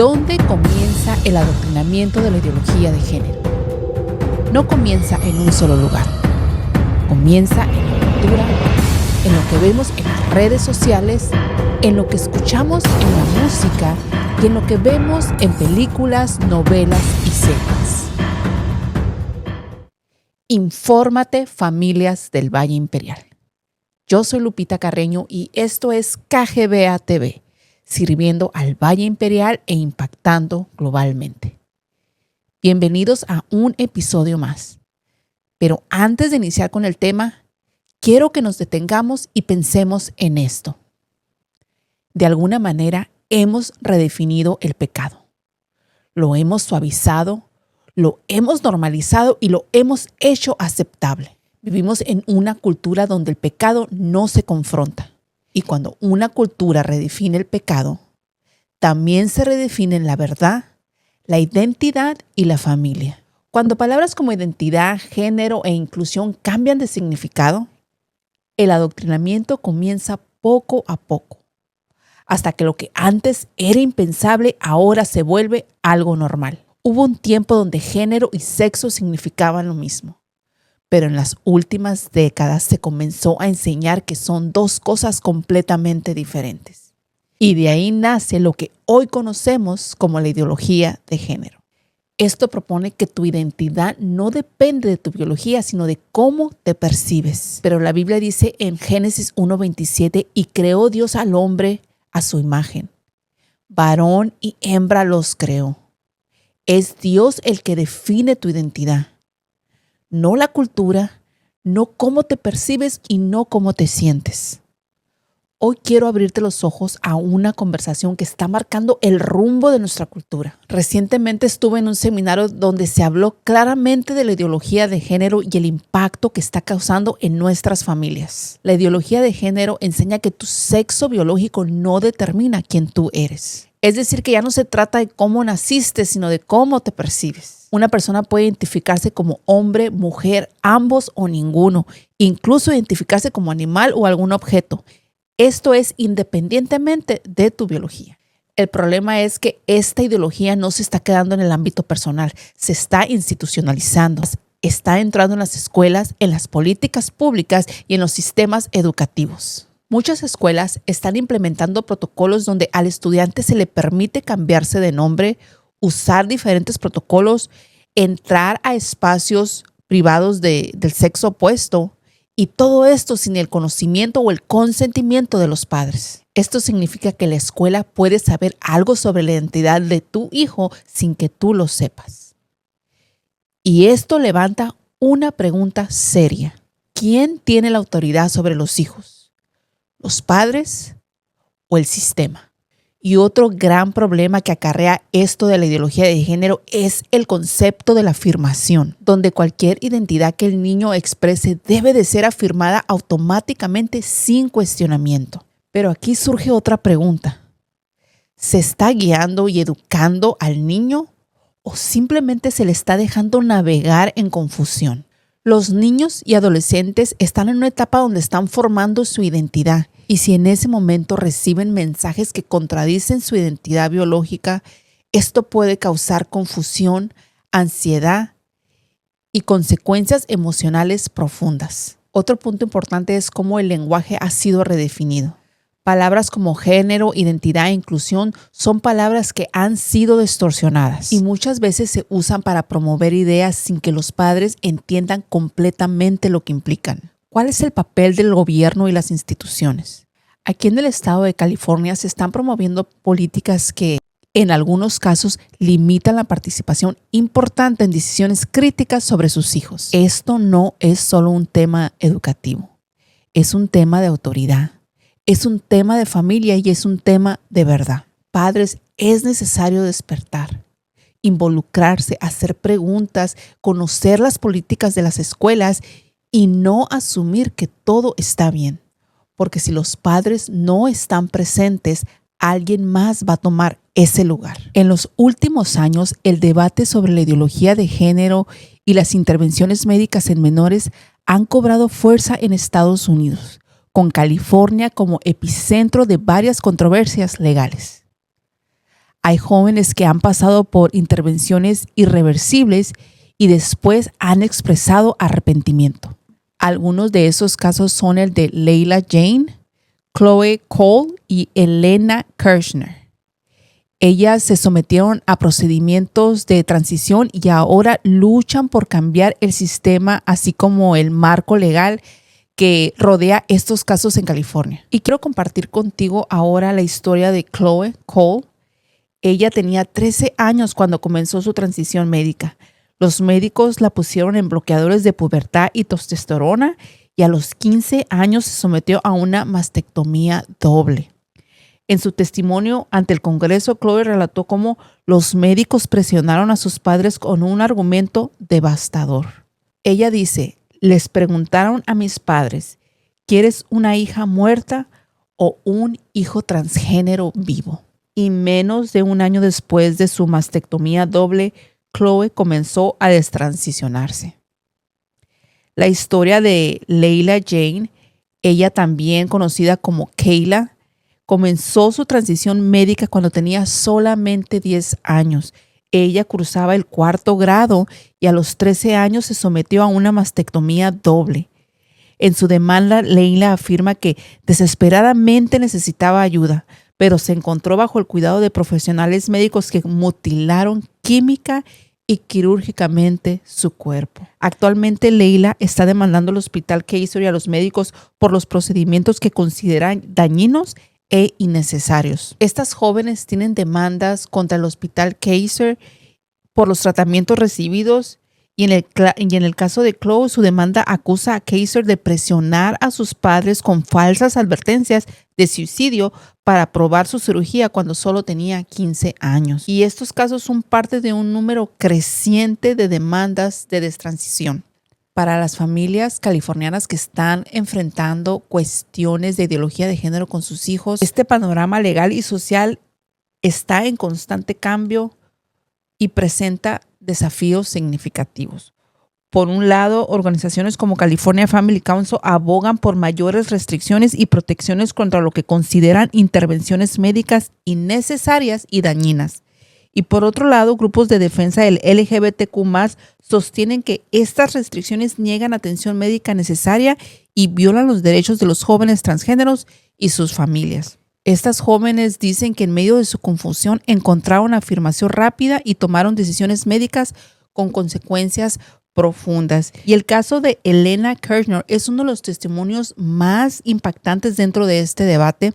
¿Dónde comienza el adoctrinamiento de la ideología de género? No comienza en un solo lugar. Comienza en la cultura, en lo que vemos en las redes sociales, en lo que escuchamos en la música y en lo que vemos en películas, novelas y series. Infórmate, familias del Valle Imperial. Yo soy Lupita Carreño y esto es KGBA TV, sirviendo al Valle Imperial e impactando globalmente. Bienvenidos a un episodio más. Pero antes de iniciar con el tema, quiero que nos detengamos y pensemos en esto. De alguna manera hemos redefinido el pecado. Lo hemos suavizado, lo hemos normalizado y lo hemos hecho aceptable. Vivimos en una cultura donde el pecado no se confronta. Y cuando una cultura redefine el pecado, también se redefinen la verdad, la identidad y la familia. Cuando palabras como identidad, género e inclusión cambian de significado, el adoctrinamiento comienza poco a poco, hasta que lo que antes era impensable ahora se vuelve algo normal. Hubo un tiempo donde género y sexo significaban lo mismo, pero en las últimas décadas se comenzó a enseñar que son dos cosas completamente diferentes. Y de ahí nace lo que hoy conocemos como la ideología de género. Esto propone que tu identidad no depende de tu biología, sino de cómo te percibes. Pero la Biblia dice en Génesis 1:27, y creó Dios al hombre a su imagen. Varón y hembra los creó. Es Dios el que define tu identidad. No la cultura, no cómo te percibes y no cómo te sientes. Hoy quiero abrirte los ojos a una conversación que está marcando el rumbo de nuestra cultura. Recientemente estuve en un seminario donde se habló claramente de la ideología de género y el impacto que está causando en nuestras familias. La ideología de género enseña que tu sexo biológico no determina quién tú eres. Es decir, que ya no se trata de cómo naciste, sino de cómo te percibes. Una persona puede identificarse como hombre, mujer, ambos o ninguno, incluso identificarse como animal o algún objeto. Esto es independientemente de tu biología. El problema es que esta ideología no se está quedando en el ámbito personal, se está institucionalizando, está entrando en las escuelas, en las políticas públicas y en los sistemas educativos. Muchas escuelas están implementando protocolos donde al estudiante se le permite cambiarse de nombre, usar diferentes protocolos, entrar a espacios privados del sexo opuesto y todo esto sin el conocimiento o el consentimiento de los padres. Esto significa que la escuela puede saber algo sobre la identidad de tu hijo sin que tú lo sepas. Y esto levanta una pregunta seria. ¿Quién tiene la autoridad sobre los hijos? ¿Los padres o el sistema? Y otro gran problema que acarrea esto de la ideología de género es el concepto de la afirmación, donde cualquier identidad que el niño exprese debe de ser afirmada automáticamente sin cuestionamiento. Pero aquí surge otra pregunta. ¿Se está guiando y educando al niño o simplemente se le está dejando navegar en confusión? Los niños y adolescentes están en una etapa donde están formando su identidad. Y si en ese momento reciben mensajes que contradicen su identidad biológica, esto puede causar confusión, ansiedad y consecuencias emocionales profundas. Otro punto importante es cómo el lenguaje ha sido redefinido. Palabras como género, identidad e inclusión son palabras que han sido distorsionadas y muchas veces se usan para promover ideas sin que los padres entiendan completamente lo que implican. ¿Cuál es el papel del gobierno y las instituciones? Aquí en el estado de California se están promoviendo políticas que en algunos casos limitan la participación importante en decisiones críticas sobre sus hijos. Esto no es solo un tema educativo, es un tema de autoridad, es un tema de familia y es un tema de verdad. Padres, es necesario despertar, involucrarse, hacer preguntas, conocer las políticas de las escuelas y no asumir que todo está bien. Porque si los padres no están presentes, alguien más va a tomar ese lugar. En los últimos años, el debate sobre la ideología de género y las intervenciones médicas en menores han cobrado fuerza en Estados Unidos, con California como epicentro de varias controversias legales. Hay jóvenes que han pasado por intervenciones irreversibles y después han expresado arrepentimiento. Algunos de esos casos son el de Layla Jane, Chloe Cole y Elena Kirchner. Ellas se sometieron a procedimientos de transición y ahora luchan por cambiar el sistema, así como el marco legal que rodea estos casos en California. Y quiero compartir contigo ahora la historia de Chloe Cole. Ella tenía 13 años cuando comenzó su transición médica. Los médicos la pusieron en bloqueadores de pubertad y testosterona y a los 15 años se sometió a una mastectomía doble. En su testimonio ante el Congreso, Chloe relató cómo los médicos presionaron a sus padres con un argumento devastador. Ella dice, les preguntaron a mis padres, ¿quieres una hija muerta o un hijo transgénero vivo? Y menos de un año después de su mastectomía doble, Chloe comenzó a destransicionarse. La historia de Layla Jane, ella también conocida como Kayla, comenzó su transición médica cuando tenía solamente 10 años. Ella cursaba el 4º grado y a los 13 años se sometió a una mastectomía doble. En su demanda, Layla afirma que desesperadamente necesitaba ayuda, pero se encontró bajo el cuidado de profesionales médicos que mutilaron química y quirúrgicamente su cuerpo. Actualmente, Layla está demandando al Hospital Kaiser y a los médicos por los procedimientos que consideran dañinos e innecesarios. Estas jóvenes tienen demandas contra el Hospital Kaiser por los tratamientos recibidos y en el caso de Chloe, su demanda acusa a Kaiser de presionar a sus padres con falsas advertencias de suicidio para aprobar su cirugía cuando solo tenía 15 años. Y estos casos son parte de un número creciente de demandas de destransición. Para las familias californianas que están enfrentando cuestiones de ideología de género con sus hijos, este panorama legal y social está en constante cambio y presenta desafíos significativos. Por un lado, organizaciones como California Family Council abogan por mayores restricciones y protecciones contra lo que consideran intervenciones médicas innecesarias y dañinas. Y por otro lado, grupos de defensa del LGBTQ+ sostienen que estas restricciones niegan atención médica necesaria y violan los derechos de los jóvenes transgéneros y sus familias. Estas jóvenes dicen que en medio de su confusión encontraron afirmación rápida y tomaron decisiones médicas con consecuencias profundas. Y el caso de Elena Kirchner es uno de los testimonios más impactantes dentro de este debate.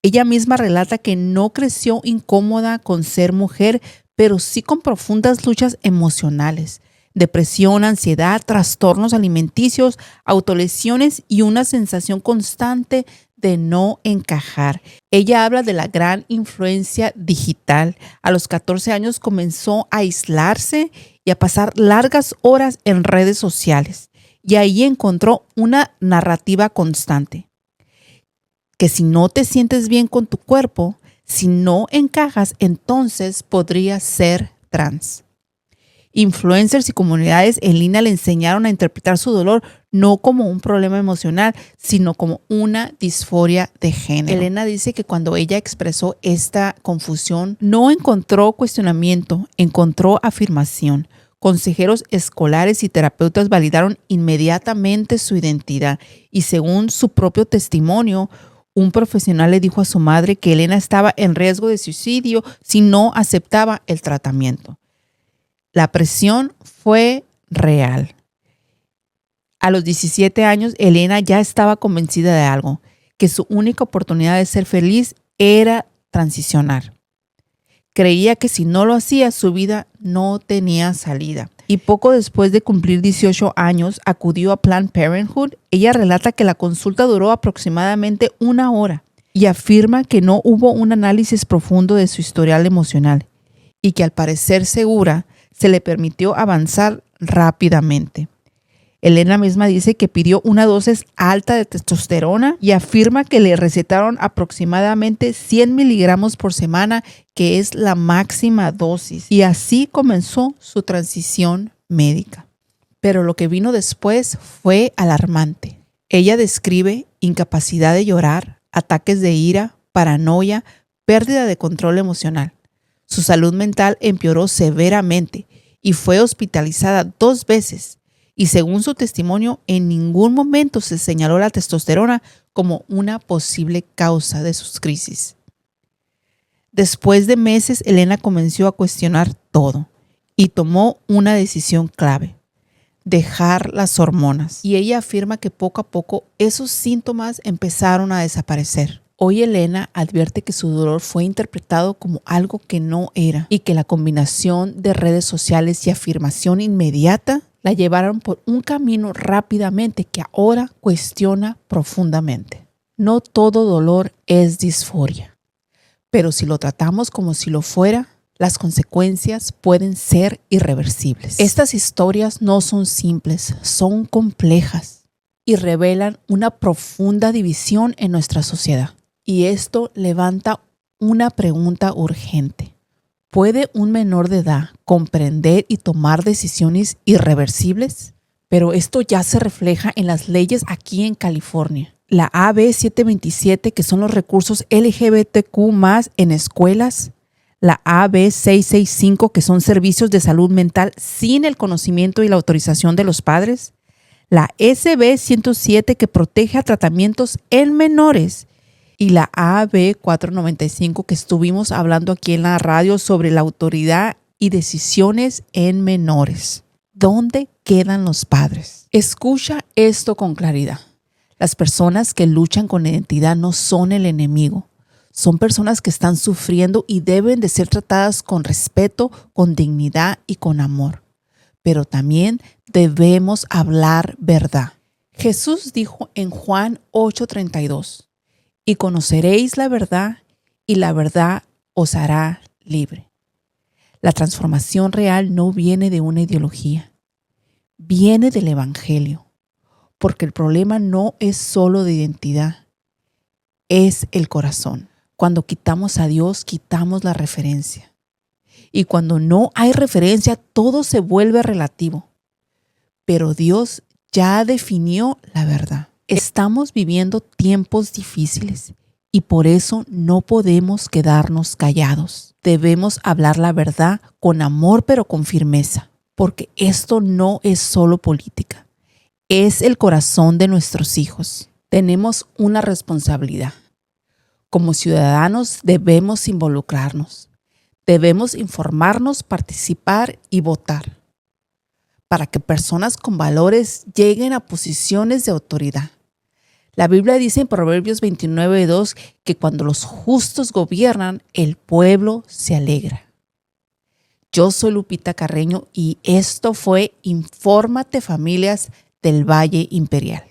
Ella misma relata que no creció incómoda con ser mujer, pero sí con profundas luchas emocionales, depresión, ansiedad, trastornos alimenticios, autolesiones y una sensación constante de no encajar. Ella habla de la gran influencia digital. A los 14 años comenzó a aislarse y a pasar largas horas en redes sociales. Y ahí encontró una narrativa constante. Que si no te sientes bien con tu cuerpo, si no encajas, entonces podrías ser trans. Influencers y comunidades en línea le enseñaron a interpretar su dolor no como un problema emocional, sino como una disforia de género. Elena dice que cuando ella expresó esta confusión, no encontró cuestionamiento, encontró afirmación. Consejeros escolares y terapeutas validaron inmediatamente su identidad y según su propio testimonio, un profesional le dijo a su madre que Elena estaba en riesgo de suicidio si no aceptaba el tratamiento. La presión fue real. A los 17 años, Elena ya estaba convencida de algo, que su única oportunidad de ser feliz era transicionar. Creía que si no lo hacía, su vida no tenía salida. Y poco después de cumplir 18 años, acudió a Planned Parenthood. Ella relata que la consulta duró aproximadamente 1 hora y afirma que no hubo un análisis profundo de su historial emocional y que al parecer segura, se le permitió avanzar rápidamente. Elena misma dice que pidió una dosis alta de testosterona y afirma que le recetaron aproximadamente 100 miligramos por semana, que es la máxima dosis. Y así comenzó su transición médica. Pero lo que vino después fue alarmante. Ella describe incapacidad de llorar, ataques de ira, paranoia, pérdida de control emocional. Su salud mental empeoró severamente y fue hospitalizada 2 veces. Y según su testimonio, en ningún momento se señaló la testosterona como una posible causa de sus crisis. Después de meses, Elena comenzó a cuestionar todo y tomó una decisión clave: dejar las hormonas. Y ella afirma que poco a poco esos síntomas empezaron a desaparecer. Hoy Elena advierte que su dolor fue interpretado como algo que no era y que la combinación de redes sociales y afirmación inmediata la llevaron por un camino rápidamente que ahora cuestiona profundamente. No todo dolor es disforia, pero si lo tratamos como si lo fuera, las consecuencias pueden ser irreversibles. Estas historias no son simples, son complejas y revelan una profunda división en nuestra sociedad. Y esto levanta una pregunta urgente. ¿Puede un menor de edad comprender y tomar decisiones irreversibles? Pero esto ya se refleja en las leyes aquí en California. La AB 727, que son los recursos LGBTQ+ en escuelas. La AB 665, que son servicios de salud mental sin el conocimiento y la autorización de los padres. La SB 107, que protege a tratamientos en menores. Y la AB 495, que estuvimos hablando aquí en la radio sobre la autoridad y decisiones en menores. ¿Dónde quedan los padres? Escucha esto con claridad. Las personas que luchan con la identidad no son el enemigo. Son personas que están sufriendo y deben de ser tratadas con respeto, con dignidad y con amor. Pero también debemos hablar verdad. Jesús dijo en Juan 8:32, y conoceréis la verdad, y la verdad os hará libre. La transformación real no viene de una ideología, viene del Evangelio, porque el problema no es solo de identidad, es el corazón. Cuando quitamos a Dios, quitamos la referencia. Y cuando no hay referencia, todo se vuelve relativo. Pero Dios ya definió la verdad. Estamos viviendo tiempos difíciles y por eso no podemos quedarnos callados. Debemos hablar la verdad con amor pero con firmeza, porque esto no es solo política, es el corazón de nuestros hijos. Tenemos una responsabilidad. Como ciudadanos debemos involucrarnos, debemos informarnos, participar y votar, para que personas con valores lleguen a posiciones de autoridad. La Biblia dice en Proverbios 29:2 que cuando los justos gobiernan, el pueblo se alegra. Yo soy Lupita Carreño y esto fue Infórmate Familias del Valle Imperial.